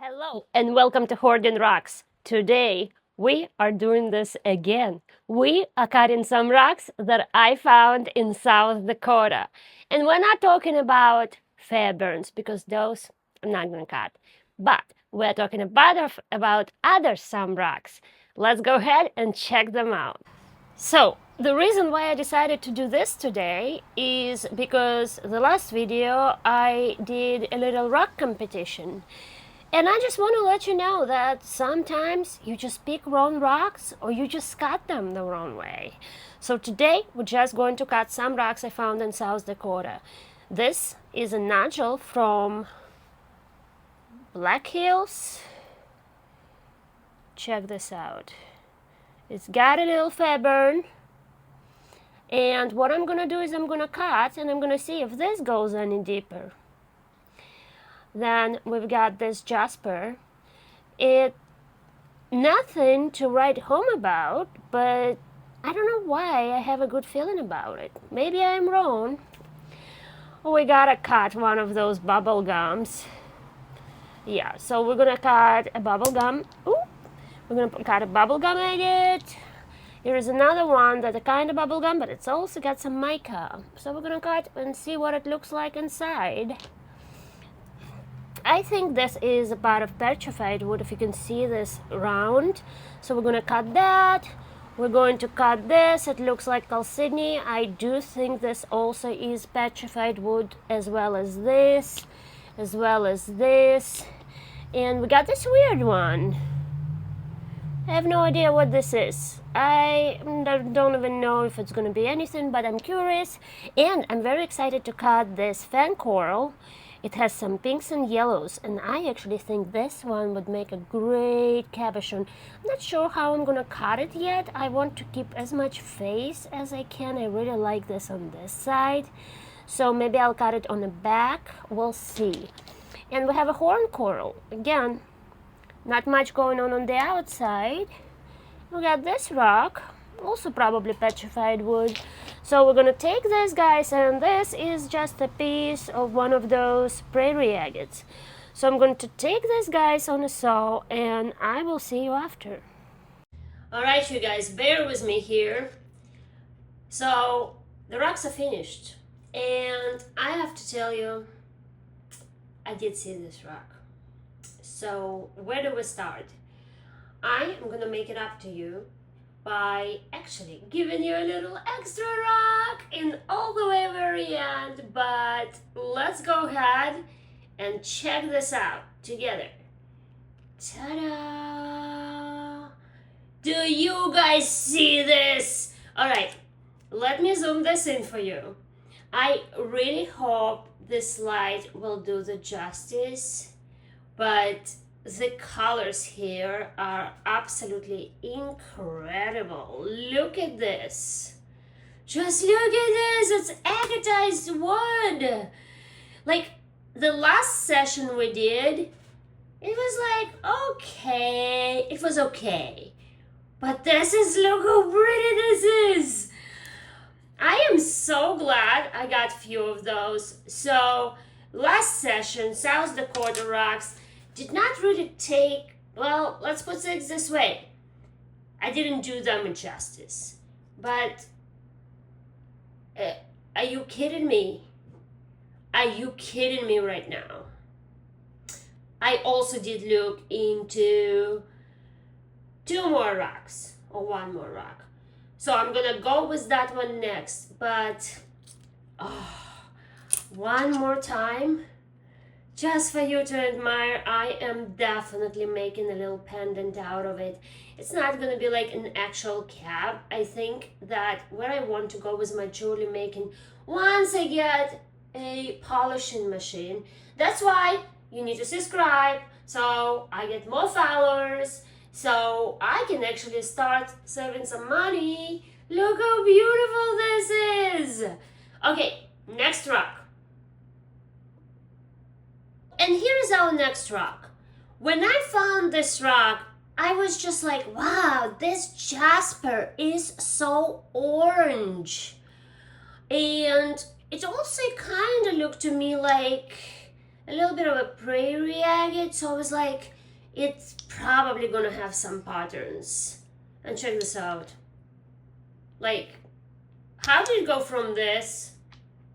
Hello and welcome to Hoarding Rocks. Today we are doing this again. We are cutting some rocks that I found in South Dakota. And we're not talking about Fairburns because those I'm not going to cut. But we're talking about other some rocks. Let's go ahead and check them out. So, the reason why I decided to do this today is because the last video I did a little rock competition. And I just want to let you know that sometimes you just pick wrong rocks or you just cut them the wrong way. So today we're just going to cut some rocks I found in South Dakota. This is a nodule from Black Hills. Check this out. It's got a little Fairburn. And what I'm going to do is I'm going to cut and I'm going to see if this goes any deeper. Then we've got this jasper. It nothing to write home about, but I don't know why I have a good feeling about it. Maybe I'm wrong. We gotta cut one of those bubble gums. Yeah, so we're gonna cut a bubble gum. Ooh, we're gonna cut a bubble gum agate. Here is another one that's a kind of bubble gum, but it's also got some mica. So we're gonna cut and see what it looks like inside. I think this is a part of petrified wood, if you can see this round. So we're going to cut that. We're going to cut this. It looks like chalcedony. I do think this also is petrified wood, as well as this, as well as this. And we got this weird one. I have no idea what this is. I don't even know if it's going to be anything, but I'm curious. And I'm very excited to cut this fan coral. It has some pinks and yellows, and I actually think this one would make a great cabochon. I'm not sure how I'm gonna cut it yet. I want to keep as much face as I can. I really like this on this side. So maybe I'll cut it on the back. We'll see. And we have a horn coral. Again, not much going on the outside. We got this rock, also probably petrified wood. So we're gonna take this, guys, and this is just a piece of one of those prairie agates. So I'm going to take this, guys, on a saw, and I will see you after. Alright, you guys, bear with me here. So the rocks are finished, and I have to tell you, I did see this rock. So where do we start? I am gonna make it up to you by actually giving you a little extra rock in all the way very end, but let's go ahead and check this out together. Ta-da! Do you guys see this? Alright, let me zoom this in for you. I really hope this light will do the justice, but the colors here are absolutely incredible. Look at this. Just look at this. It's agatized wood. Like the last session we did, it was like, okay. It was okay. But this is, look how pretty this is. I am so glad I got a few of those. So last session, South Dakota rocks did not really take, well, let's put things this way. I didn't do them justice. But, are you kidding me? Are you kidding me right now? I also did look into two more rocks, or one more rock. So I'm gonna go with that one next, but, one more time. Just for you to admire. I am definitely making a little pendant out of it. It's not going to be like an actual cap. I think that where I want to go with my jewelry making, once I get a polishing machine, that's why you need to subscribe, so I get more followers, so I can actually start saving some money. Look how beautiful this is. Okay, next rock. And here is our next rock. When I found this rock, I was just like, wow, this jasper is so orange. And it also kind of looked to me like a little bit of a prairie agate, so I was like, it's probably gonna have some patterns. And check this out. Like, how did it go from this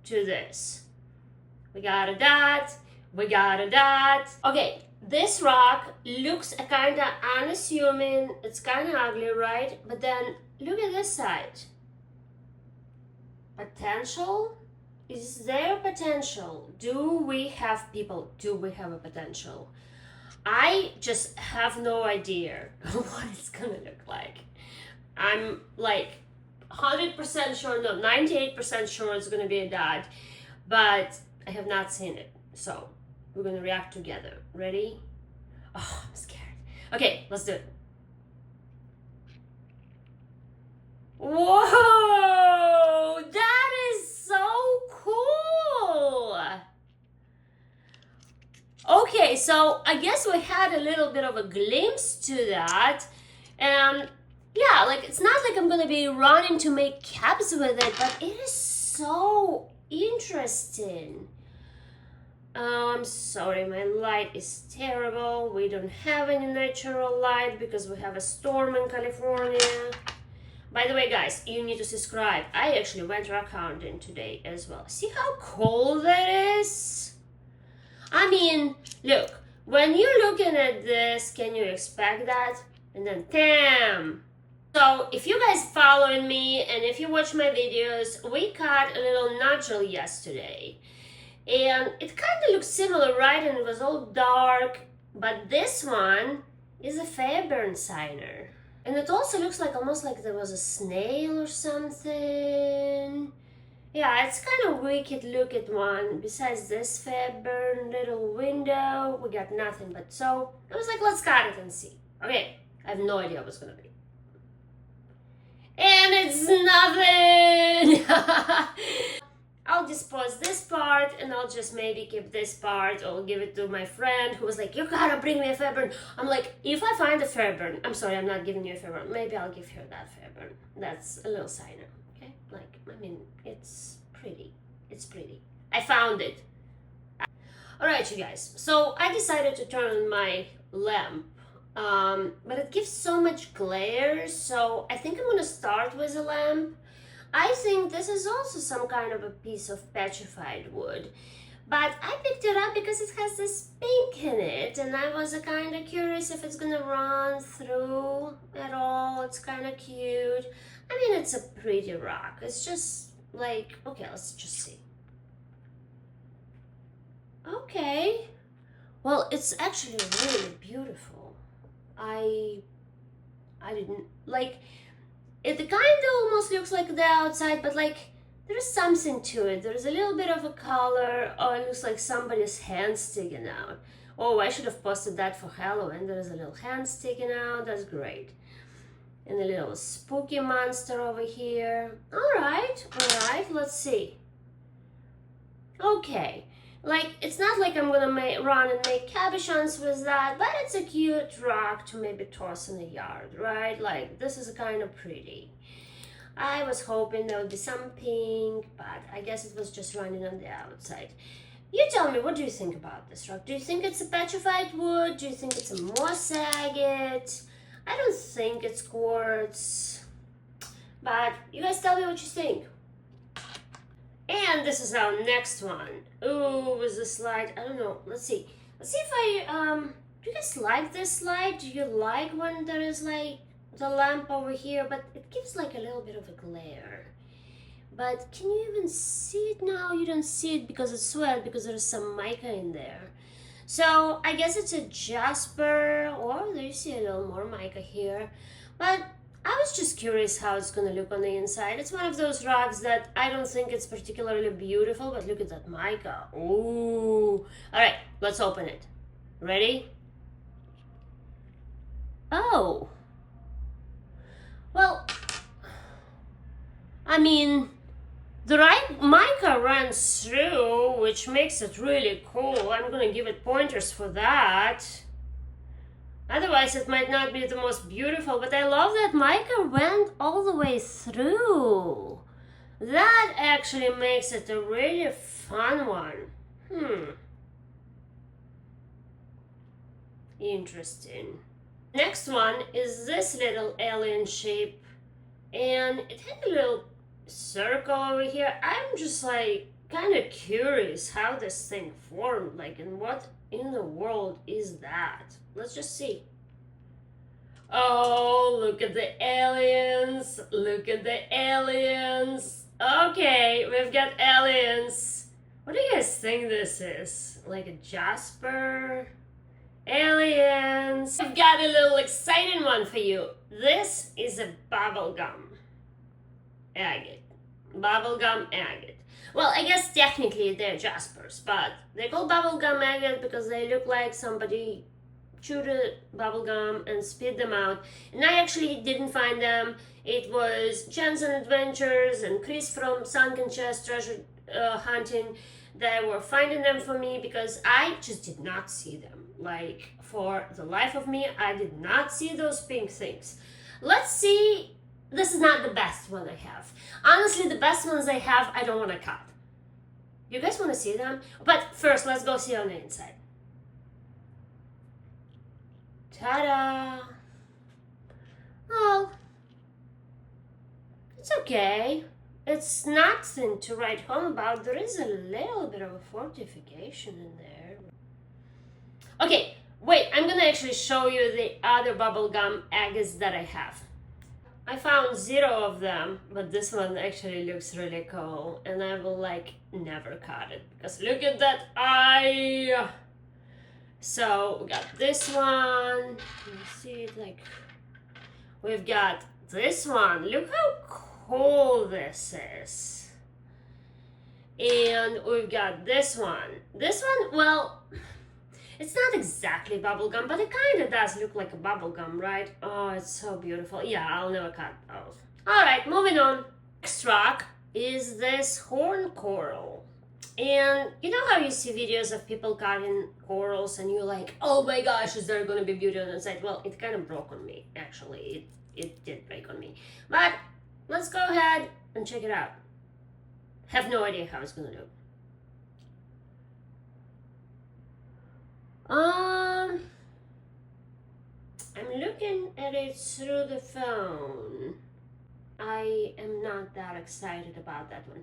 to this? We got a dot, we got a dot. Okay, this rock looks kind of unassuming. It's kind of ugly, right? But then look at this side. Potential? Is there potential? Do we have people? Do we have a potential? I just have no idea what it's gonna look like. I'm like 100% sure, no, 98% sure it's gonna be a dot, but I have not seen it. So we're gonna react together. Ready? Oh, I'm scared. Okay, let's do it. Whoa! That is so cool! Okay, so I guess we had a little bit of a glimpse to that. And yeah, like it's not like I'm gonna be running to make caps with it, but it is so interesting. I'm sorry, my light is terrible. We don't have any natural light because we have a storm in California. By the way, guys, you need to subscribe. I actually went rock hunting today as well. See how cold that is? I mean, look, when you're looking at this, can you expect that? And then, damn. So, if you guys following me and if you watch my videos, we caught a little nodule yesterday. And it kind of looks similar, right? And it was all dark. But this one is a Fairburn signer. And it also looks like almost like there was a snail or something. Yeah, it's kind of wicked looking one. Besides this Fairburn little window, we got nothing. But so, it was like, let's cut it and see. Okay, I have no idea what's gonna be. And it's nothing! I'll just pause this part and I'll just maybe keep this part or give it to my friend who was like, you gotta bring me a Fairburn. I'm like, if I find a Fairburn, I'm sorry, I'm not giving you a Fairburn. Maybe I'll give her that Fairburn. That's a little signer, okay? Like, I mean, it's pretty. It's pretty. I found it. Alright, you guys. So I decided to turn on my lamp. But it gives so much glare, so I think I'm gonna start with a lamp. I think this is also some kind of a piece of petrified wood, but I picked it up because it has this pink in it, and I was kind of curious if it's gonna run through at all. It's kind of cute. I mean, it's a pretty rock. It's just like, okay, let's just see. Okay. Well, it's actually really beautiful. I didn't like it. Kind of almost looks like the outside, but like there's something to it. There's a little bit of a color. Oh, it looks like somebody's hand sticking out. Oh, I should have posted that for Halloween. There's a little hand sticking out. That's great. And a little spooky monster over here. All right, let's see. Okay. Like, it's not like I'm gonna run and make cabochons with that, but it's a cute rock to maybe toss in the yard, right? Like, this is kind of pretty. I was hoping there would be some pink, but I guess it was just running on the outside. You tell me, what do you think about this rock? Do you think it's a petrified wood? Do you think it's a moss agate? I don't think it's quartz, but you guys tell me what you think. And this is our next one. Ooh, with the slide, I don't know. Let's see. Let's see if I, do you guys like this slide? Do you like when there is like the lamp over here? But it gives like a little bit of a glare. But can you even see it now? You don't see it because it's wet, because there's some mica in there. So I guess it's a jasper, or there you see a little more mica here. But I was just curious how it's gonna look on the inside. It's one of those rocks that I don't think it's particularly beautiful, but look at that mica. Ooh. All right, let's open it. Ready? Oh. Well, I mean, the right mica runs through, which makes it really cool. I'm gonna give it pointers for that. Otherwise, it might not be the most beautiful, but I love that mica went all the way through. That actually makes it a really fun one. Interesting. Next one is this little alien shape, and it had a little circle over here. I'm just like kind of curious how this thing formed, like, and what in the world is that? Let's just see. Oh, look at the aliens. Look at the aliens. Okay, we've got aliens. What do you guys think this is? Like a Jasper? Aliens. I've got a little exciting one for you. This is a bubblegum agate. Bubblegum agate. Well, I guess technically they're Jaspers, but they're called bubblegum agate because they look like somebody chewed a bubblegum and spit them out. And I actually didn't find them. It was Jensen Adventures and Chris from Sunken Chest Treasure Hunting that were finding them for me because I just did not see them. Like, for the life of me, I did not see those pink things. Let's see. This is not the best one I have. Honestly, the best ones I have, I don't want to cut. You guys want to see them? But first, let's go see on the inside. Ta-da! Oh, it's okay. It's nothing to write home about. There is a little bit of a fortification in there. Okay, wait, I'm gonna actually show you the other bubblegum agates that I have. I found 0 of them, but this one actually looks really cool, and I will like never cut it because look at that eye. So we got this one. You see it, like, we've got this one. Look how cool this is. And we've got this one. This one, well, it's not exactly bubblegum, but it kind of does look like a bubblegum, right? Oh, it's so beautiful. Yeah, I'll never cut those. All right, moving on. Next rock is this horn coral. And you know how you see videos of people cutting corals and you're like, oh my gosh, is there going to be beauty on the side? Well, it kind of broke on me, actually. It did break on me. But let's go ahead and check it out. Have no idea how it's going to look. I'm looking at it through the phone. I am not that excited about that one.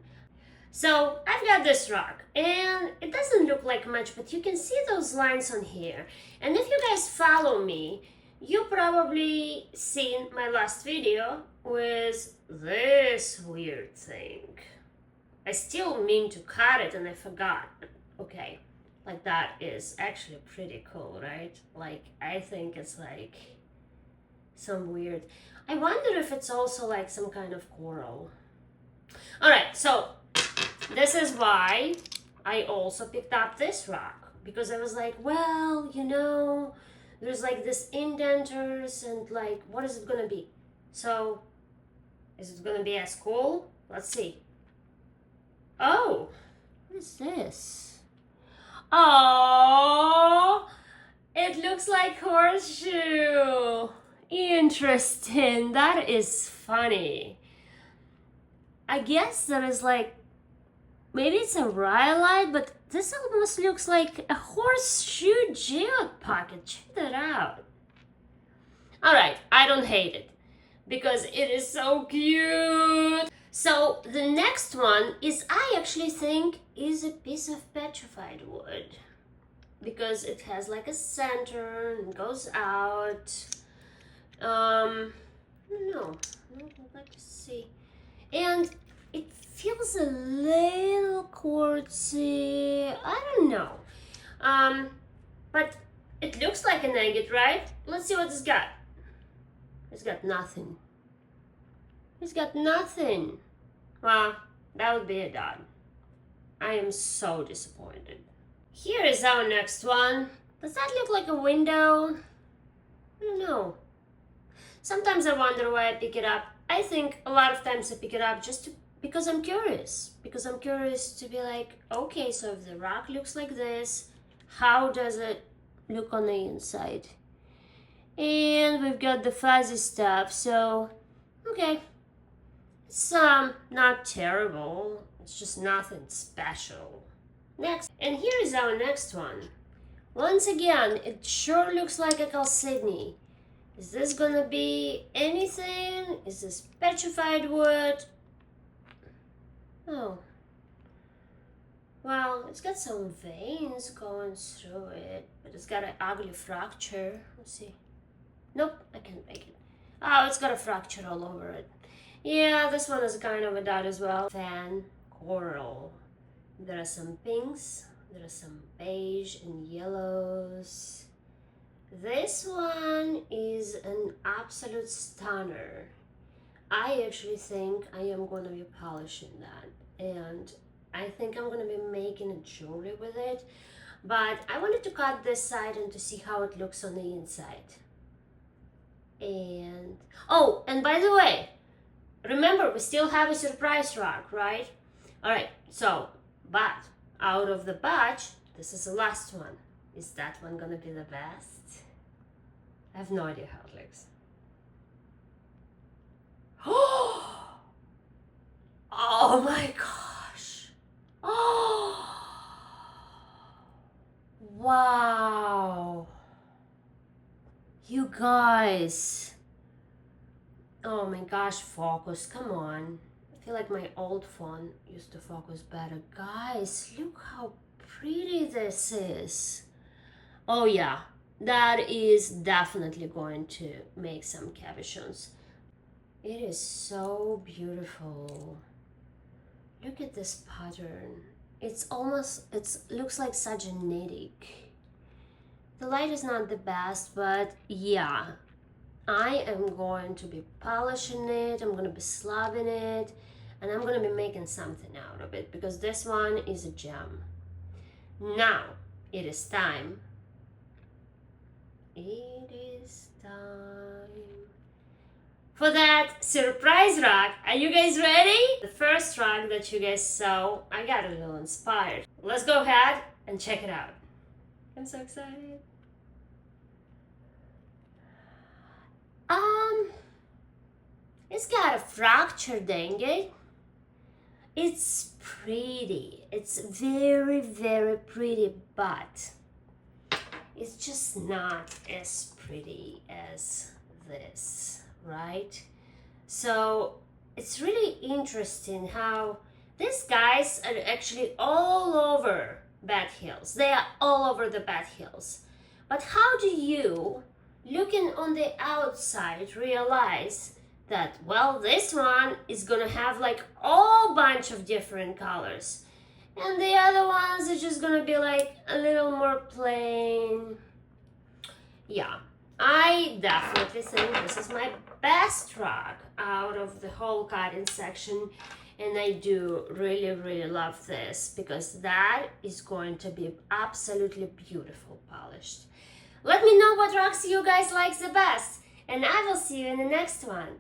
So I've got this rock and it doesn't look like much, but you can see those lines on here. And if you guys follow me, you probably seen my last video with this weird thing. I still mean to cut it and I forgot. Okay. Like, that is actually pretty cool, right? Like, I think it's like some weird, I wonder if it's also like some kind of coral. All right, so this is why I also picked up this rock, because I was like, well, you know, there's like this indenters and like, what is it gonna be? So is it gonna be as cool? Let's see. Oh, what is this? Oh, it looks like horseshoe. Interesting. That is funny. I guess there is like, maybe it's a rhyolite, but this almost looks like a horseshoe geode pocket. Check that out. All right, I don't hate it because it is so cute. So the next one is, I actually think, is a piece of petrified wood because it has like a center and goes out. I don't know. I'd like to see. And it feels a little quartzy. I don't know. But it looks like an agate, right? Let's see what it's got. It's got nothing. It's got nothing. Well, that would be a dud. I am so disappointed. Here is our next one. Does that look like a window? I don't know. Sometimes I wonder why I pick it up. I think a lot of times I pick it up just because I'm curious. Because I'm curious to be like, okay, so if the rock looks like this, how does it look on the inside? And we've got the fuzzy stuff, so okay. It's not terrible. It's just nothing special. Next, and here is our next one. Once again, it sure looks like a chalcedony. Is this gonna be anything? Is this petrified wood? Oh. Well, it's got some veins going through it, but it's got an ugly fracture. Let's see. Nope, I can't make it. Oh, it's got a fracture all over it. Yeah, this one is kind of a dot as well. Fan coral. There are some pinks, there are some beige and yellows. This one is an absolute stunner. I actually think I am going to be polishing that, and I think I'm going to be making a jewelry with it, but I wanted to cut this side and to see how it looks on the inside. And oh, and by the way, remember we still have a surprise rock, right? All right, so but out of the batch, this is the last one. Is that one gonna be the best? I have no idea how it looks. Oh my gosh. Oh, wow. You guys. Oh my gosh, focus, come on. I feel like my old phone used to focus better. Guys, look how pretty this is. Oh yeah, that is definitely going to make some cabochons. It is so beautiful. Look at this pattern. It's almost, it looks like sagenetic. The light is not the best, but yeah, I am going to be polishing it, I'm going to be slabbing it, and I'm going to be making something out of it, because this one is a gem. Now, it is time. It is time for that surprise rock. Are you guys ready? The first rock that you guys saw, I got a little inspired. Let's go ahead and check it out. I'm so excited. It's got a fracture, dang it. It's pretty. It's very, very pretty, but it's just not as pretty as this, right? So it's really interesting how these guys are actually all over Bat Hills. They are all over the Bat Hills. But how do you, looking on the outside, realize that, well, this one is gonna have like all bunch of different colors, and the other ones are just gonna be like a little more plain? Yeah, I definitely think this is my best rock out of the whole cutting section, and I do really, really love this because that is going to be absolutely beautiful polished. Let me know what rocks you guys like the best, and I will see you in the next one.